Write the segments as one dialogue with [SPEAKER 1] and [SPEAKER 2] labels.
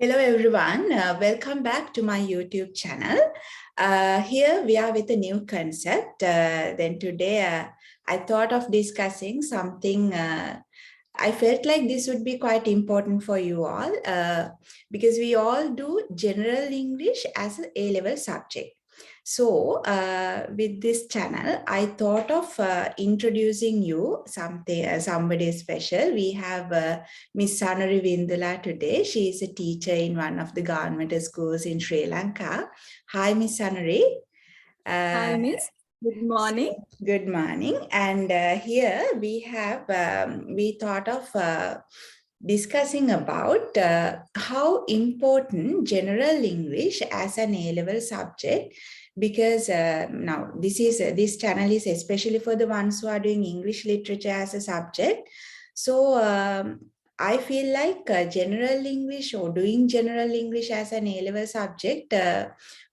[SPEAKER 1] Hello everyone, welcome back to my YouTube channel. Here we are with a new concept. Then today I thought of discussing something. I felt like this would be quite important for you all because we all do general English as an A-level subject. So with this channel, I thought of introducing you somebody special. We have Miss Sanuri Vindula today. She is a teacher in one of the government schools in Sri Lanka. Hi, Miss Sanuri.
[SPEAKER 2] Hi, Miss. Good morning.
[SPEAKER 1] Good morning. And here we have, we thought of discussing about how important general English as an A-level subject, because now this channel is especially for the ones who are doing English literature as a subject. So I feel like general English or doing general English as an A-level subject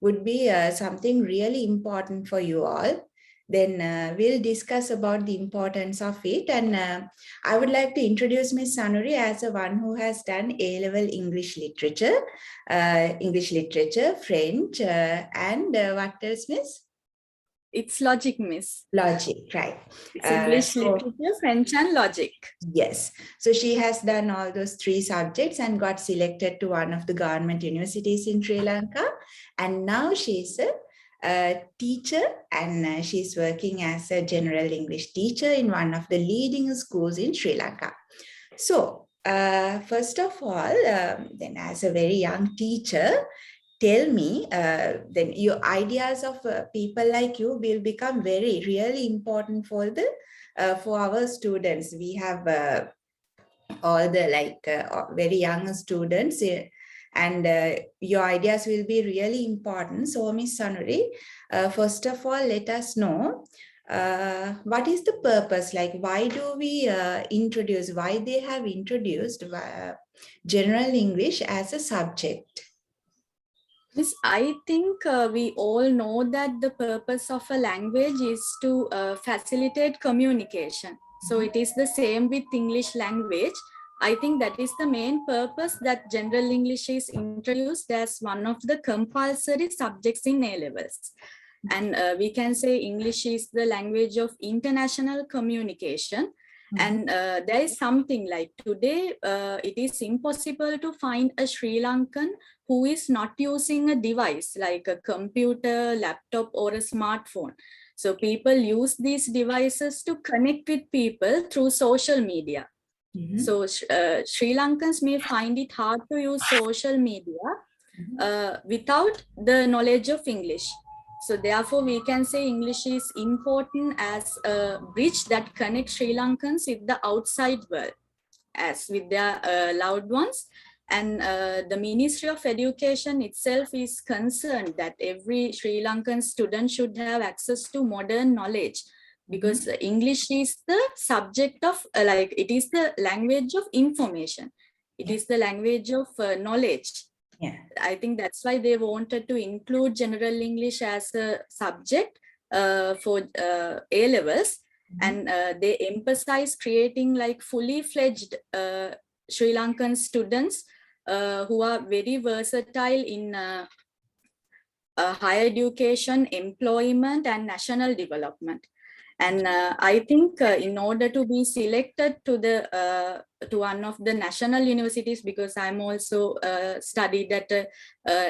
[SPEAKER 1] would be something really important for you all. Then we'll discuss about the importance of it. And I would like to introduce Ms. Sanuri as a one who has done A-level English literature, French, and what else, Miss?
[SPEAKER 2] It's logic, Miss.
[SPEAKER 1] Logic, right.
[SPEAKER 2] It's English literature, French, and logic.
[SPEAKER 1] Yes. So she has done all those three subjects and got selected to one of the government universities in Sri Lanka. And now she's a teacher and she's working as a general English teacher in one of the leading schools in Sri Lanka. So first of all, then as a very young teacher, tell me, then your ideas of people like you will become really important for the for our students. We have all the very young students, and your ideas will be really important. So, Miss Sanuri, first of all, let us know what is the purpose, like why do we why they have introduced general English as a subject?
[SPEAKER 2] Miss, I think we all know that the purpose of a language is to facilitate communication. So it is the same with English language. I think that is the main purpose that general English is introduced as one of the compulsory subjects in A-levels. And we can say English is the language of international communication. And there is something like today, it is impossible to find a Sri Lankan who is not using a device like a computer, laptop, or a smartphone. So people use these devices to connect with people through social media. So Sri Lankans may find it hard to use social media without the knowledge of English. So therefore, we can say English is important as a bridge that connects Sri Lankans with the outside world, as with their loved ones. And the Ministry of Education itself is concerned that every Sri Lankan student should have access to modern knowledge, because English is the subject of, it is the language of information. It is the language of knowledge.
[SPEAKER 1] Yeah.
[SPEAKER 2] I think that's why they wanted to include general English as a subject for A-levels. And they emphasize creating like fully fledged Sri Lankan students who are very versatile in higher education, employment, and national development. And I think in order to be selected to the to one of the national universities, because I'm also studied at a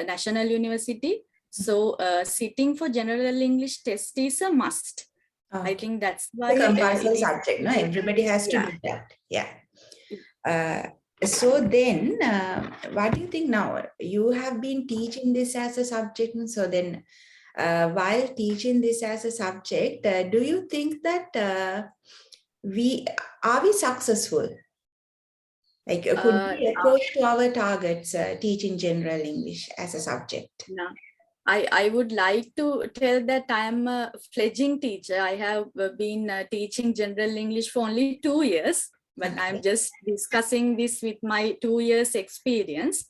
[SPEAKER 2] national university, so sitting for general English test is a must. I think that's why
[SPEAKER 1] the compulsory subject, no? Everybody has to do that. Yeah. So then, what do you think now? You have been teaching this as a subject, so then while teaching this as a subject, do you think that we successful? Like, could we approach to our targets teaching general English as a subject?
[SPEAKER 2] Yeah. I would like to tell that I'm a fledgling teacher. I have been teaching general English for only 2 years, but I'm just discussing this with my 2 years experience.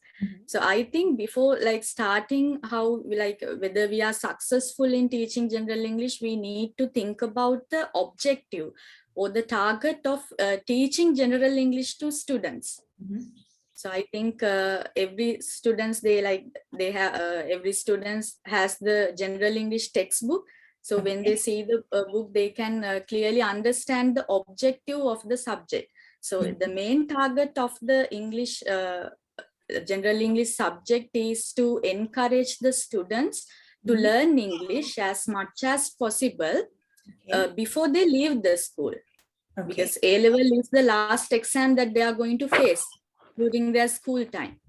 [SPEAKER 2] So I think before like starting how like whether we are successful in teaching general English, we need to think about the objective or the target of teaching general English to students. So I think every students every students has the general English textbook. So when they see the book, they can clearly understand the objective of the subject. So the main target of the English general English subject is to encourage the students to learn English as much as possible before they leave the school. Because A-level is the last exam that they are going to face during their school time.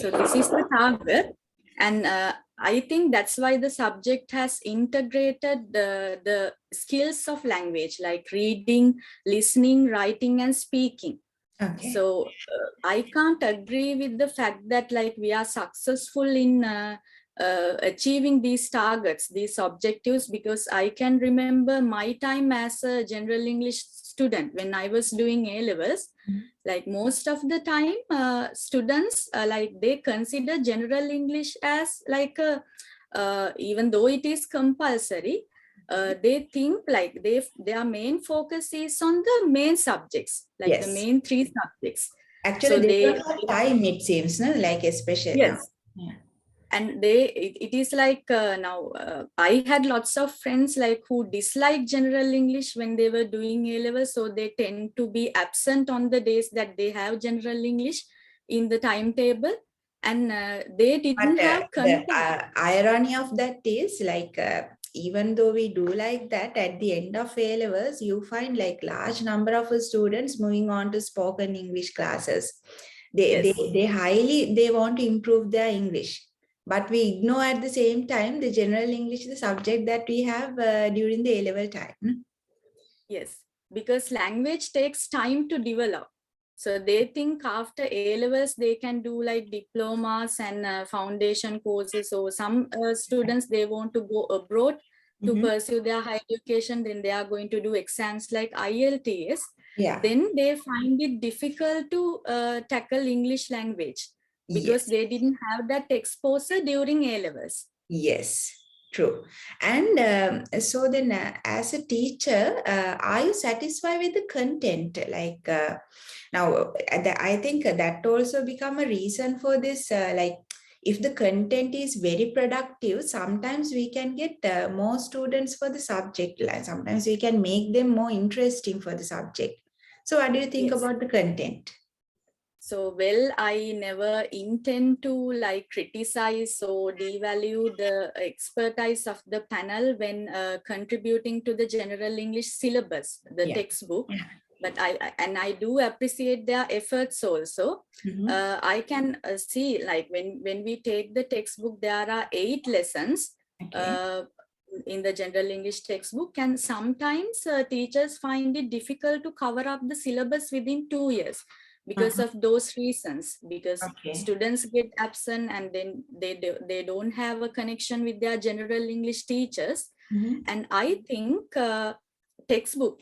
[SPEAKER 2] So this is the target. And I think that's why the subject has integrated the skills of language, like reading, listening, writing, and speaking. So I can't agree with the fact that like we are successful in achieving these targets, these objectives, because I can remember my time as a general English student when I was doing A-levels. Like most of the time, students like they consider general English as like a, even though it is compulsory, they think like their main focus is on the main subjects, like the main 3 subjects.
[SPEAKER 1] Actually,
[SPEAKER 2] So
[SPEAKER 1] they don't have time, it seems, no? Like especially
[SPEAKER 2] yes.
[SPEAKER 1] now. Yeah.
[SPEAKER 2] And it is like now I had lots of friends like who dislike general English when they were doing A-level, so they tend to be absent on the days that they have general English in the timetable, and they didn't have content.
[SPEAKER 1] The irony of that is like even though we do like that, at the end of A-levels, you find like large number of students moving on to spoken English classes. They want to improve their English. But we ignore at the same time the general English, the subject that we have during the A-level time.
[SPEAKER 2] Yes, because language takes time to develop. So they think after A-levels, they can do like diplomas and foundation courses. So some students, they want to go abroad to pursue their higher education. Then they are going to do exams like IELTS.
[SPEAKER 1] Yeah.
[SPEAKER 2] Then they find it difficult to tackle English language because they didn't have that exposure during A-levels.
[SPEAKER 1] Yes, true. And so then as a teacher, are you satisfied with the content? Like now, I think that also become a reason for this, like if the content is very productive, sometimes we can get more students for the subject. Like sometimes we can make them more interesting for the subject. So what do you think about the content?
[SPEAKER 2] So, well, I never intend to like criticize or devalue the expertise of the panel when contributing to the general English syllabus, the textbook. But I do appreciate their efforts also. I can see like when we take the textbook, there are 8 lessons in the general English textbook, and sometimes teachers find it difficult to cover up the syllabus within 2 years. Because of those reasons, because students get absent and then they don't have a connection with their general English teachers. And I think textbook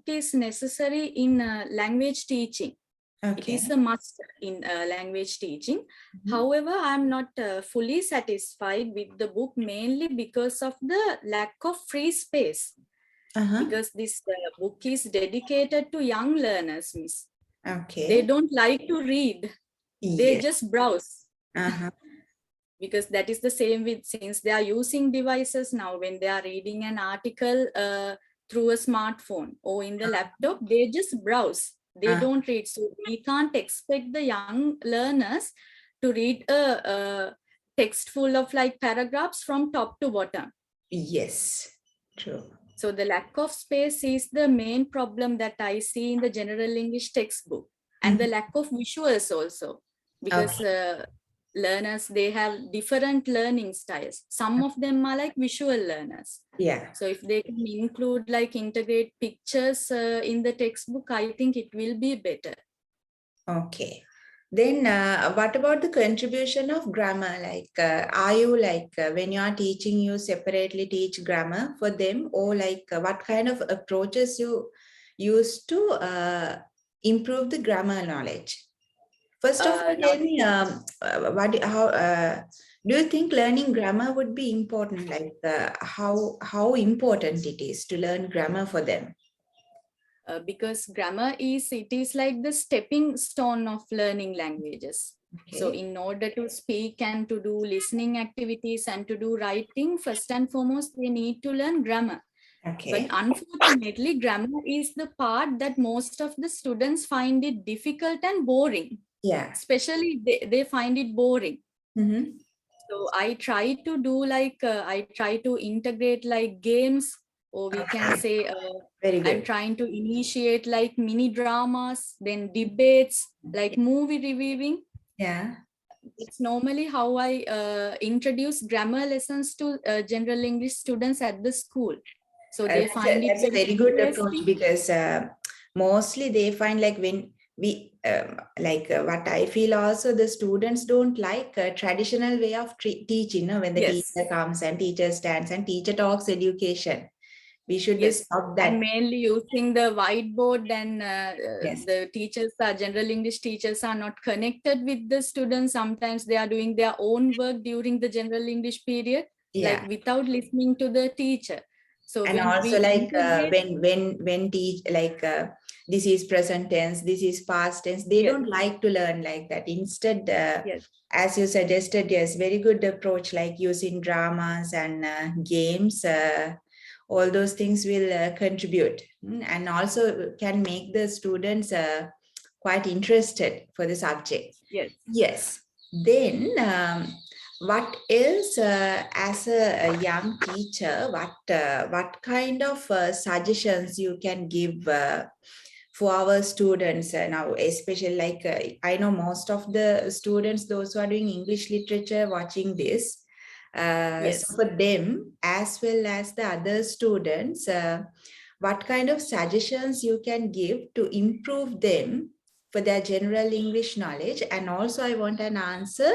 [SPEAKER 2] is necessary in language teaching. It is a must in language teaching. However, I'm not fully satisfied with the book, mainly because of the lack of free space. Because this book is dedicated to young learners, Miss. They don't like to read. They just browse. Because that is the same with, since they are using devices now, when they are reading an article through a smartphone or in the laptop, they just browse. They don't read. So we can't expect the young learners to read a text full of like paragraphs from top to bottom.
[SPEAKER 1] Yes, true.
[SPEAKER 2] So the lack of space is the main problem that I see in the general English textbook, and the lack of visuals also, because learners, they have different learning styles. Some of them are like visual learners.
[SPEAKER 1] Yeah.
[SPEAKER 2] So if they can include like integrate pictures in the textbook, I think it will be better.
[SPEAKER 1] Okay. Then what about the contribution of grammar? Like, are you like, when you are teaching, you separately teach grammar for them, or like what kind of approaches you use to improve the grammar knowledge? First of all, tell me, do you think learning grammar would be important? Like how important it is to learn grammar for them?
[SPEAKER 2] because grammar it is like the stepping stone of learning languages. So
[SPEAKER 1] Okay.
[SPEAKER 2] in order to speak and to do listening activities and to do writing, first and foremost, they need to learn grammar. But
[SPEAKER 1] Okay.
[SPEAKER 2] unfortunately, grammar is the part that most of the students find it difficult and boring.
[SPEAKER 1] Yeah.
[SPEAKER 2] Especially they find it boring.
[SPEAKER 1] Mm-hmm.
[SPEAKER 2] So I try to do like, I try to integrate like games, or we can
[SPEAKER 1] Okay.
[SPEAKER 2] say,
[SPEAKER 1] Very
[SPEAKER 2] I'm
[SPEAKER 1] good.
[SPEAKER 2] trying to initiate like mini dramas, then debates, like movie reviewing.
[SPEAKER 1] Yeah.
[SPEAKER 2] It's normally how I introduce grammar lessons to general English students at the school. So they find it
[SPEAKER 1] That's a
[SPEAKER 2] very
[SPEAKER 1] very good approach
[SPEAKER 2] interesting.
[SPEAKER 1] because mostly they find like when we what I feel also the students don't like a traditional way of teaching. When the
[SPEAKER 2] Yes,
[SPEAKER 1] teacher comes and teacher stands and teacher talks education, we should
[SPEAKER 2] yes.
[SPEAKER 1] stop
[SPEAKER 2] And
[SPEAKER 1] that.
[SPEAKER 2] mainly using the whiteboard, and
[SPEAKER 1] Yes.
[SPEAKER 2] the teachers are, general English teachers are not connected with the students. Sometimes they are doing their own work during the general English period, like
[SPEAKER 1] Yeah.
[SPEAKER 2] without listening to the teacher. So
[SPEAKER 1] And
[SPEAKER 2] when we
[SPEAKER 1] also like
[SPEAKER 2] integrate,
[SPEAKER 1] when teach like this is present tense, this is past tense, they
[SPEAKER 2] yes,
[SPEAKER 1] don't like to learn like that. Instead,
[SPEAKER 2] yes,
[SPEAKER 1] as you suggested, yes, very good approach, like using dramas and games. All those things will contribute. And also can make the students quite interested for the subject.
[SPEAKER 2] yes.
[SPEAKER 1] Yes. Then, what else, as a young teacher, what kind of suggestions you can give for our students now, especially like I know most of the students, those who are doing English literature, watching this. So
[SPEAKER 2] Yes.
[SPEAKER 1] for them, as well as the other students, what kind of suggestions you can give to improve them for their general English knowledge? And also, I want an answer,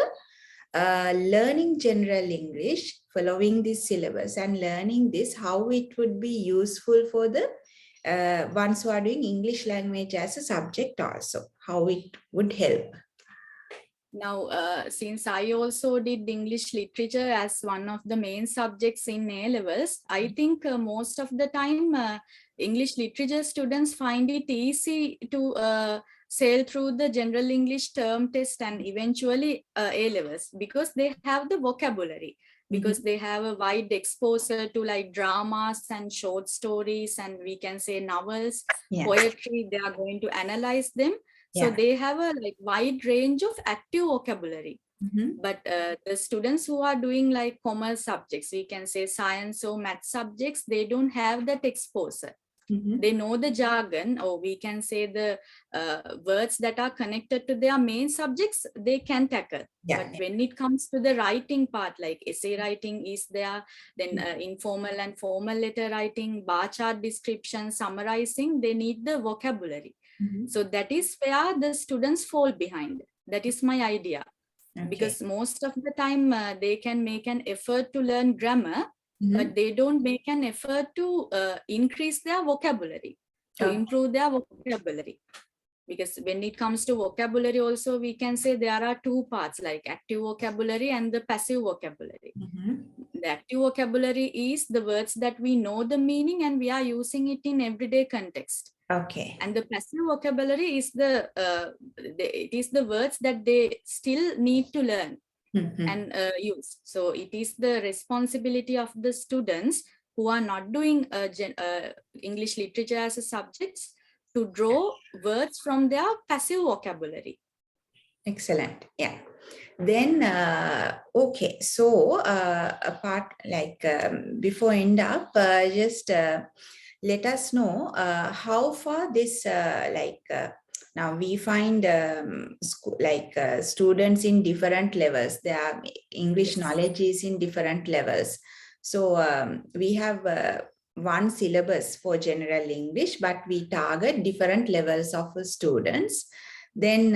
[SPEAKER 1] learning general English, following this syllabus and learning this, how it would be useful for the ones who are doing English language as a subject also, how it would help.
[SPEAKER 2] Now, since I also did English literature as one of the main subjects in A levels, I think most of the time English literature students find it easy to sail through the general English term test and eventually A levels, because they have the vocabulary, because they have a wide exposure to like dramas and short stories, and we can say novels,
[SPEAKER 1] Yeah.
[SPEAKER 2] poetry. They are going to analyze them. So
[SPEAKER 1] Yeah.
[SPEAKER 2] they have a like wide range of active vocabulary.
[SPEAKER 1] Mhm.
[SPEAKER 2] But the students who are doing like commerce subjects, we can say science or math subjects, they don't have that exposure.
[SPEAKER 1] Mhm.
[SPEAKER 2] They know the jargon, or we can say the words that are connected to their main subjects, they can tackle.
[SPEAKER 1] Yeah.
[SPEAKER 2] But when it comes to the writing part, like essay writing is there, then informal and formal letter writing, bar chart description, summarizing, they need the vocabulary.
[SPEAKER 1] Mhm.
[SPEAKER 2] So that is where the students fall behind. That is my idea.
[SPEAKER 1] Okay.
[SPEAKER 2] Because most of the time they can make an effort to learn grammar,
[SPEAKER 1] Mhm.
[SPEAKER 2] but they don't make an effort to increase their vocabulary, to
[SPEAKER 1] Okay.
[SPEAKER 2] improve their vocabulary. Because when it comes to vocabulary also, we can say there are two parts, like active vocabulary and the passive vocabulary.
[SPEAKER 1] Mhm.
[SPEAKER 2] The active vocabulary is the words that we know the meaning and we are using it in everyday context.
[SPEAKER 1] Okay.
[SPEAKER 2] And the passive vocabulary is it is the words that they still need to learn and use. So it is the responsibility of the students who are not doing English literature as a subject to draw words from their passive vocabulary.
[SPEAKER 1] Excellent. Yeah. Then, okay. So, apart like before end up, just let us know how far this now we find students in different levels. Their English
[SPEAKER 2] Yes.
[SPEAKER 1] knowledge is in different levels. So we have one syllabus for general English, but we target different levels of students. Then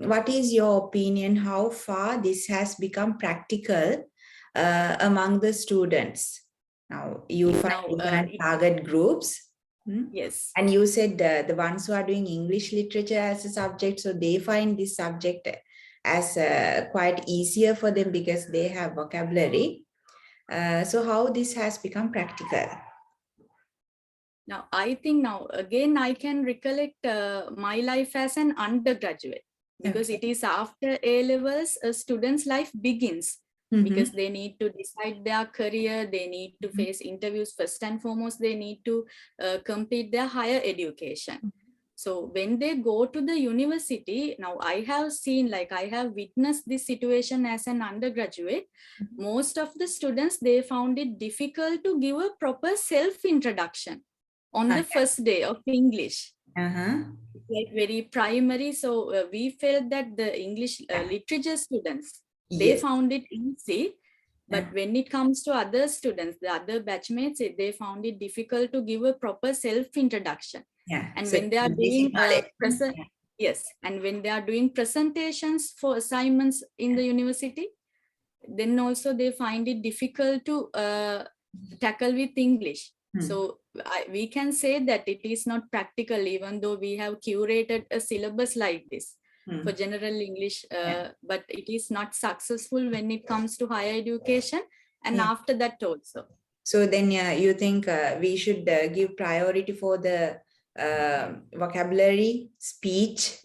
[SPEAKER 1] what is your opinion, how far this has become practical among the students? Now you find different target groups.
[SPEAKER 2] Yes.
[SPEAKER 1] And you said the ones who are doing English literature as a subject, so they find this subject as quite easier for them because they have vocabulary. So how this has become practical?
[SPEAKER 2] Now, I think now, again, I can recollect my life as an undergraduate, because it is after A-levels, a student's life begins, because they need to decide their career, they need to face interviews. First and foremost, they need to complete their higher education. So when they go to the university, now I have seen, like I have witnessed this situation as an undergraduate. Most of the students, they found it difficult to give a proper self-introduction on the first day of English. Like very primary. So we felt that the English literature students, they found it easy. But when it comes to other students, the other batchmates, they found it difficult to give a proper self-introduction. And so when they are doing and when they are doing presentations for assignments in the university, then also they find it difficult to tackle with English. So we can say that it is not practical, even though we have curated a syllabus like this for general English, but it is not successful when it comes to higher education and after that also.
[SPEAKER 1] So then you think we should give priority for the vocabulary, speech,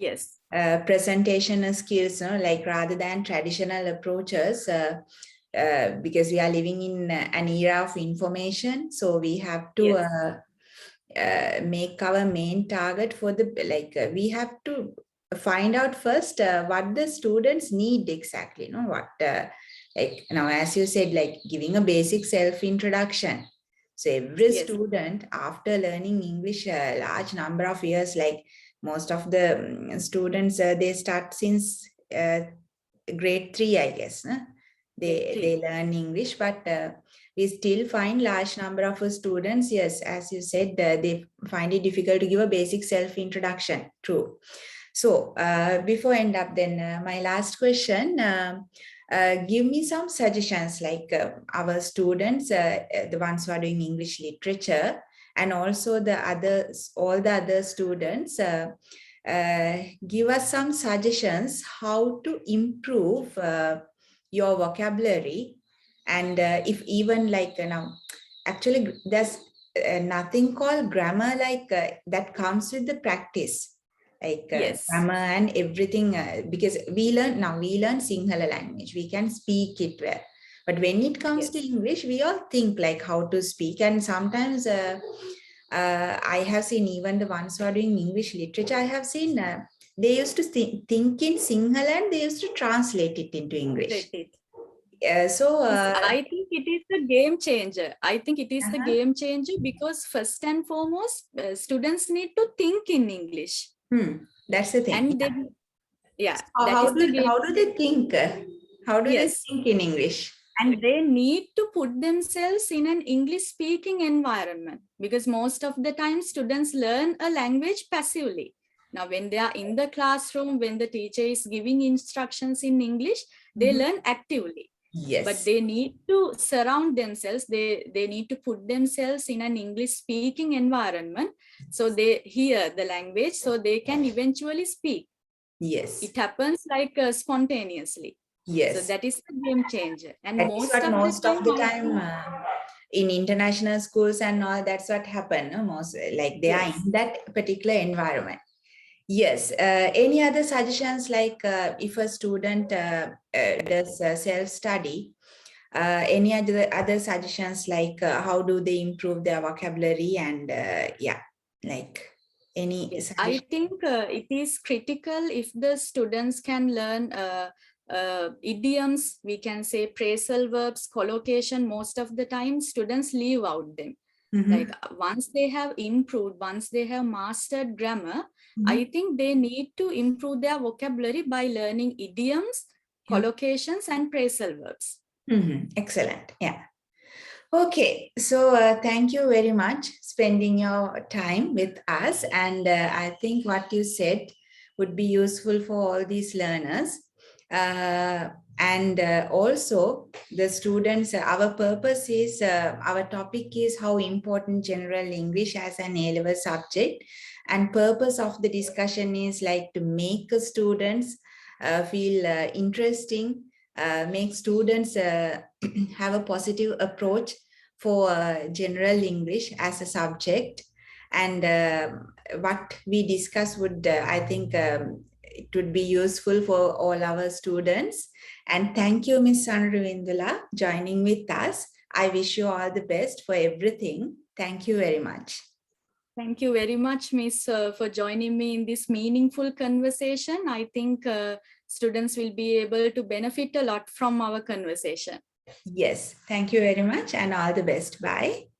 [SPEAKER 1] presentation skills, like rather than traditional approaches, because we are living in an era of information. So we have to make our main target for the, we have to find out first what the students need exactly, what, like now, as you said, like giving a basic self-introduction. So every student, after learning English a large number of years, like most of the students, they start since grade 3, I guess. They learn English, but we still find large number of students, yes, as you said, they find it difficult to give a basic self-introduction. True. So before end up, then my last question, give me some suggestions, like our students, the ones who are doing English literature, and also the others, all the other students, give us some suggestions how to improve your vocabulary. And if even like now, actually there's nothing called grammar like that comes with the practice, like grammar and everything, because we learn Sinhala language, we can speak it well, but when it comes to English, we all think like how to speak. And sometimes I have seen even the ones who are doing English literature, I have seen they used to think in Sinhala and they used to translate it into English. So
[SPEAKER 2] I think it is the game changer. I think it is the game changer, because first and foremost, students need to think in English.
[SPEAKER 1] That's the thing.
[SPEAKER 2] And then,
[SPEAKER 1] how do they think? How do they think in English?
[SPEAKER 2] And they need to put themselves in an English speaking environment, because most of the time students learn a language passively. Now, when they are in the classroom, when the teacher is giving instructions in English, they learn actively. But they need to surround themselves, they need to put themselves in an English speaking environment, so they hear the language, so they can eventually speak. It happens like spontaneously. So that is the game changer. And
[SPEAKER 1] that most of the time in international schools and all, that's what happened. Most like they are in that particular environment. Yes. Any other suggestions, like if a student does self-study, any other suggestions, like how do they improve their vocabulary? And like any
[SPEAKER 2] I think it is critical if the students can learn idioms, we can say phrasal verbs, collocation. Most of the time students leave out them. Like once they have improved, once they have mastered grammar, I think they need to improve their vocabulary by learning idioms, collocations, and phrasal verbs.
[SPEAKER 1] Excellent. Yeah. Okay. So thank you very much spending your time with us. And I think what you said would be useful for all these learners. And also the students, our purpose is, our topic is how important general English as an A-level subject. And purpose of the discussion is like to make students feel interesting, make students have a positive approach for general English as a subject. And what we discussed would, I think, it would be useful for all our students. And thank you, Ms. Sanravindula, joining with us. I wish you all the best for everything. Thank you very much.
[SPEAKER 2] Thank you very much, Miss, for joining me in this meaningful conversation. I think students will be able to benefit a lot from our conversation.
[SPEAKER 1] Yes, thank you very much and all the best. Bye.